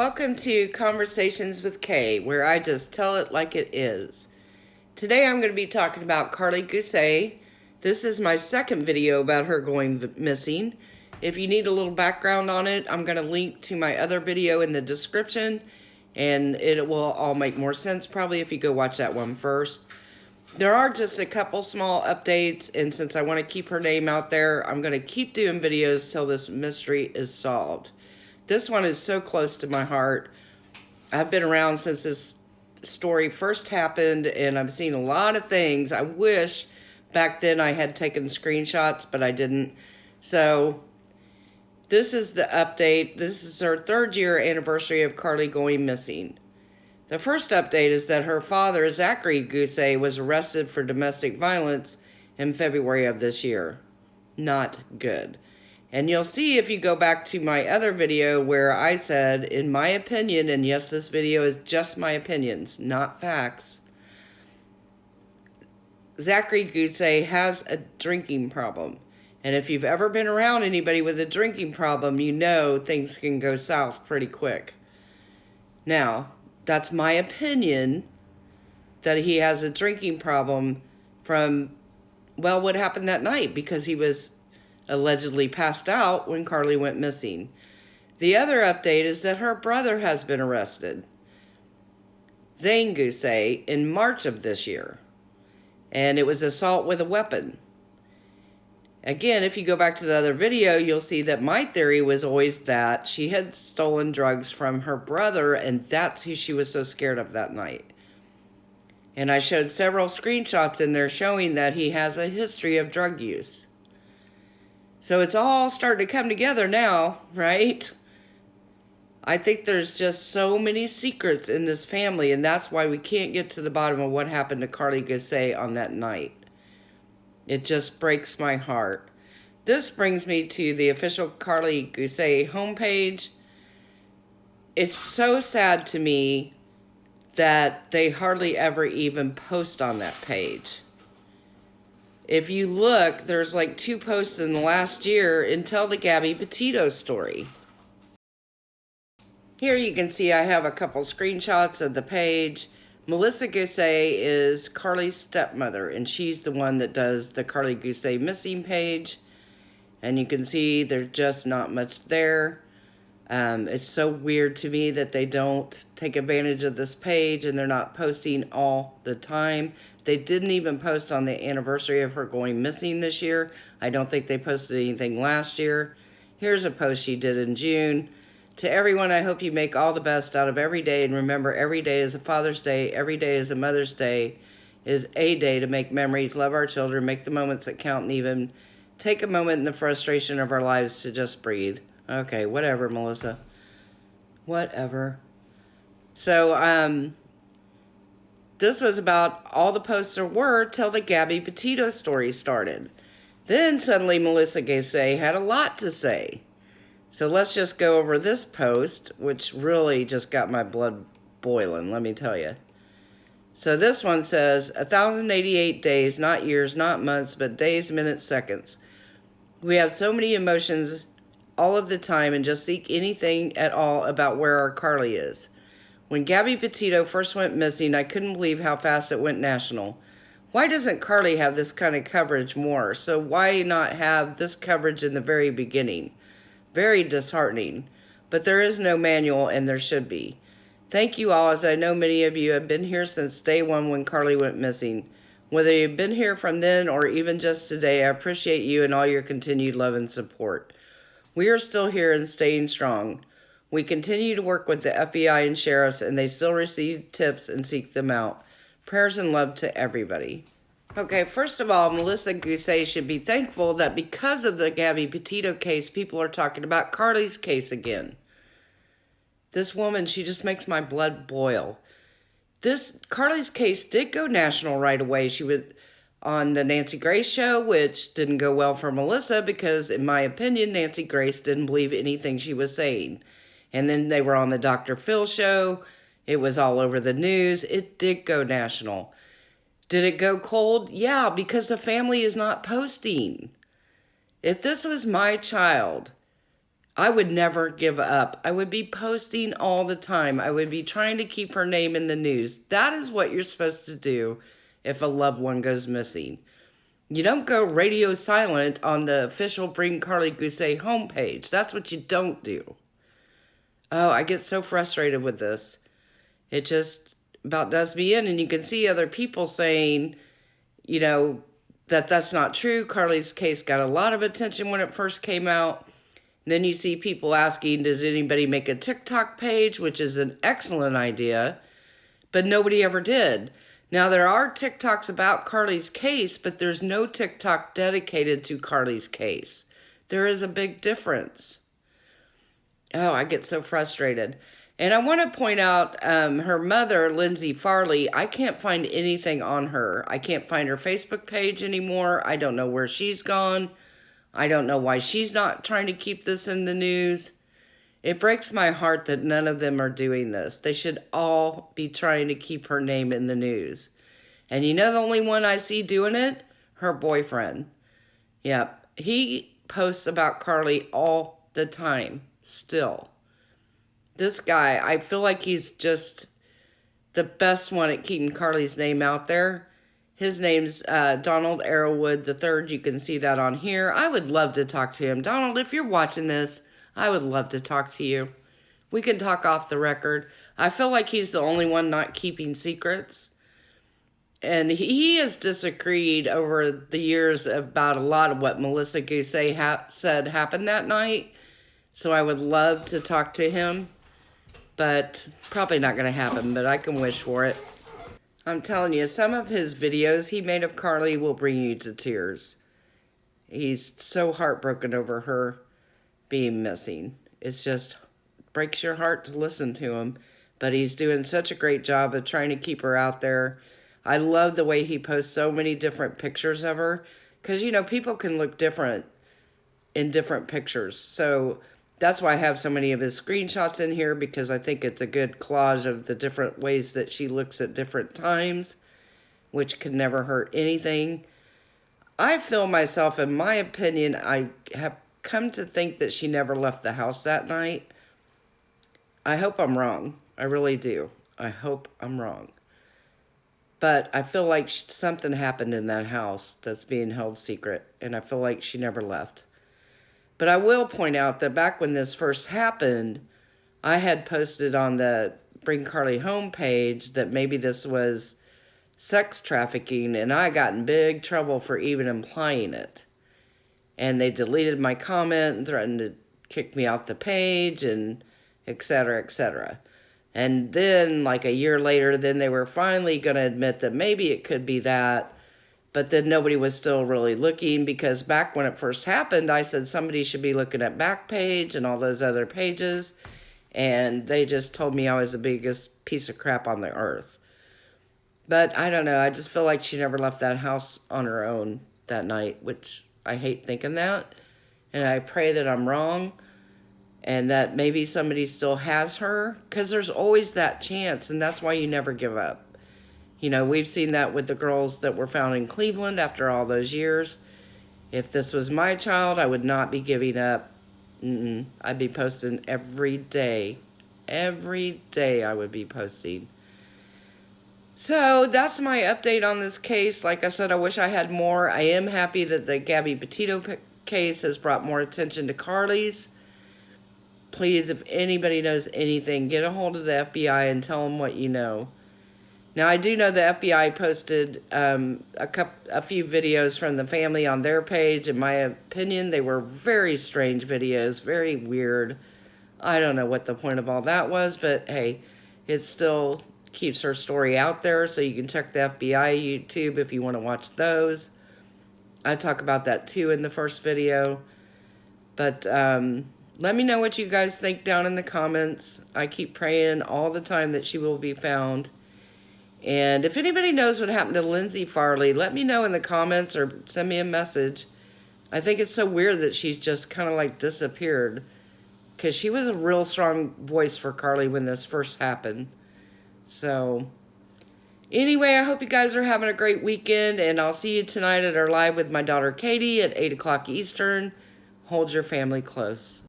Welcome to Conversations with Kay, where I just tell it like it is. Today I'm going to be talking about Karlie Guse. This is my second video about her going missing. If you need a little background on it, I'm going to link to my other video in the description, and it will all make more sense probably if you go watch that one first. There are just a couple small updates, and since I want to keep her name out there, I'm going to keep doing videos till this mystery is solved. This one is so close to my heart. I've been around since this story first happened, and I've seen a lot of things. I wish back then I had taken screenshots, but I didn't. So this is the update. This is her 3rd year anniversary of Karlie going missing. The first update is that her father, Karlie Guse, was arrested for domestic violence in February of this year. Not good. And you'll see if you go back to my other video where I said, in my opinion, and yes, this video is just my opinions, not facts, Karlie Guse has a drinking problem. And if you've ever been around anybody with a drinking problem, you know things can go south pretty quick. Now, that's my opinion, that he has a drinking problem from, well, what happened that night, because he was allegedly passed out when Karlie went missing. The other update is that her brother has been arrested, Guse, in March of this year. And it was assault with a weapon. Again, if you go back to the other video, you'll see that my theory was always that she had stolen drugs from her brother, and that's who she was so scared of that night. And I showed several screenshots in there showing that he has a history of drug use. So it's all starting to come together now, right? I think there's just so many secrets in this family, and that's why we can't get to the bottom of what happened to Karlie Guse on that night. It just breaks my heart. This brings me to the official Karlie Guse homepage. It's so sad to me that they hardly ever even post on that page. If you look, there's like 2 posts in the last year until the Gabby Petito story. Here you can see I have a couple screenshots of the page. Melissa Guse is Karlie's stepmother, and she's the one that does the Karlie Guse missing page. And you can see there's just not much there. It's so weird to me that they don't take advantage of this page and they're not posting all the time. They didn't even post on the anniversary of her going missing this year. I don't think they posted anything last year. Here's a post she did in June. To everyone, I hope you make all the best out of every day, and remember, every day is a Father's Day, every day is a Mother's Day, is a day to make memories, love our children, make the moments that count, and even take a moment in the frustration of our lives to just breathe. Okay, whatever, Melissa. Whatever. So, this was about all the posts there were till the Gabby Petito story started. Then suddenly Melissa Guse had a lot to say. So let's just go over this post, which really just got my blood boiling, let me tell you. So this one says, 1,088 days, not years, not months, but days, minutes, seconds. We have so many emotions all of the time and just seek anything at all about where our Karlie is. When Gabby Petito first went missing, I couldn't believe how fast it went national. Why doesn't Karlie have this kind of coverage more? So why not have this coverage in the very beginning? Very disheartening. But there is no manual, and there should be. Thank you all, as I know many of you have been here since day one when Karlie went missing. Whether you've been here from then or even just today, I appreciate you and all your continued love and support. We are still here and staying strong. We continue to work with the FBI and sheriffs, and they still receive tips and seek them out. Prayers and love to everybody. Okay, first of all, Melissa Guse should be thankful that because of the Gabby Petito case, people are talking about Karlie's case again. This woman, she just makes my blood boil. Karlie's case did go national right away. She was on the Nancy Grace show, which didn't go well for Melissa because, in my opinion, Nancy Grace didn't believe anything she was saying. And then they were on the Dr. Phil show. It was all over the news. It did go national. Did it go cold? Yeah, because the family is not posting. If this was my child, I would never give up. I would be posting all the time. I would be trying to keep her name in the news. That is what you're supposed to do if a loved one goes missing. You don't go radio silent on the official Bring Karlie Guse homepage. That's what you don't do. Oh, I get so frustrated with this. It just about does me in. And you can see other people saying, you know, that that's not true. Karlie's case got a lot of attention when it first came out. And then you see people asking, does anybody make a TikTok page, which is an excellent idea, but nobody ever did. Now, there are TikToks about Karlie's case, but there's no TikTok dedicated to Karlie's case. There is a big difference. Oh, I get so frustrated. And I want to point out her mother, Lindsay Farley. I can't find anything on her. I can't find her Facebook page anymore. I don't know where she's gone. I don't know why she's not trying to keep this in the news. It breaks my heart that none of them are doing this. They should all be trying to keep her name in the news. And you know the only one I see doing it? Her boyfriend. Yep. He posts about Karlie all the time. Still. This guy, I feel like he's just the best one at keeping Karlie's name out there. His name's Donald Arrowwood III. You can see that on here. I would love to talk to him. Donald, if you're watching this, I would love to talk to you. We can talk off the record. I feel like he's the only one not keeping secrets. And he has disagreed over the years about a lot of what Melissa Guse said happened that night. So I would love to talk to him. But probably not going to happen, but I can wish for it. I'm telling you, some of his videos he made of Karlie will bring you to tears. He's so heartbroken over her being missing. It's just breaks your heart to listen to him. But he's doing such a great job of trying to keep her out there. I love the way he posts so many different pictures of her. Because, you know, people can look different in different pictures. So that's why I have so many of his screenshots in here, because I think it's a good collage of the different ways that she looks at different times, which can never hurt anything. I feel myself, in my opinion, I have come to think that she never left the house that night. I hope I'm wrong. I really do. I hope I'm wrong. But I feel like something happened in that house that's being held secret, and I feel like she never left. But I will point out that back when this first happened, I had posted on the Bring Karlie homepage that maybe this was sex trafficking, and I got in big trouble for even implying it. And they deleted my comment and threatened to kick me off the page, and et cetera, et cetera. And then, like a year later, then they were finally going to admit that maybe it could be that. But then nobody was still really looking, because back when it first happened, I said somebody should be looking at Backpage and all those other pages. And they just told me I was the biggest piece of crap on the earth. But I don't know. I just feel like she never left that house on her own that night, which I hate thinking that. And I pray that I'm wrong and that maybe somebody still has her, because there's always that chance, and that's why you never give up. You know, we've seen that with the girls that were found in Cleveland after all those years. If this was my child, I would not be giving up. I'd be posting every day. Every day I would be posting. So that's my update on this case. Like I said, I wish I had more. I am happy that the Gabby Petito case has brought more attention to Karlie's. Please, if anybody knows anything, get a hold of the FBI and tell them what you know. Now, I do know the FBI posted a few videos from the family on their page. In my opinion, they were very strange videos, very weird. I don't know what the point of all that was, but hey, it still keeps her story out there, so you can check the FBI YouTube if you want to watch those. I talk about that too in the first video. But let me know what you guys think down in the comments. I keep praying all the time that she will be found. And if anybody knows what happened to Lindsay Farley, let me know in the comments or send me a message. I think it's so weird that she's just kind of like disappeared, because she was a real strong voice for Karlie when this first happened. So anyway, I hope you guys are having a great weekend, and I'll see you tonight at our live with my daughter Katie at 8 o'clock Eastern. Hold your family close.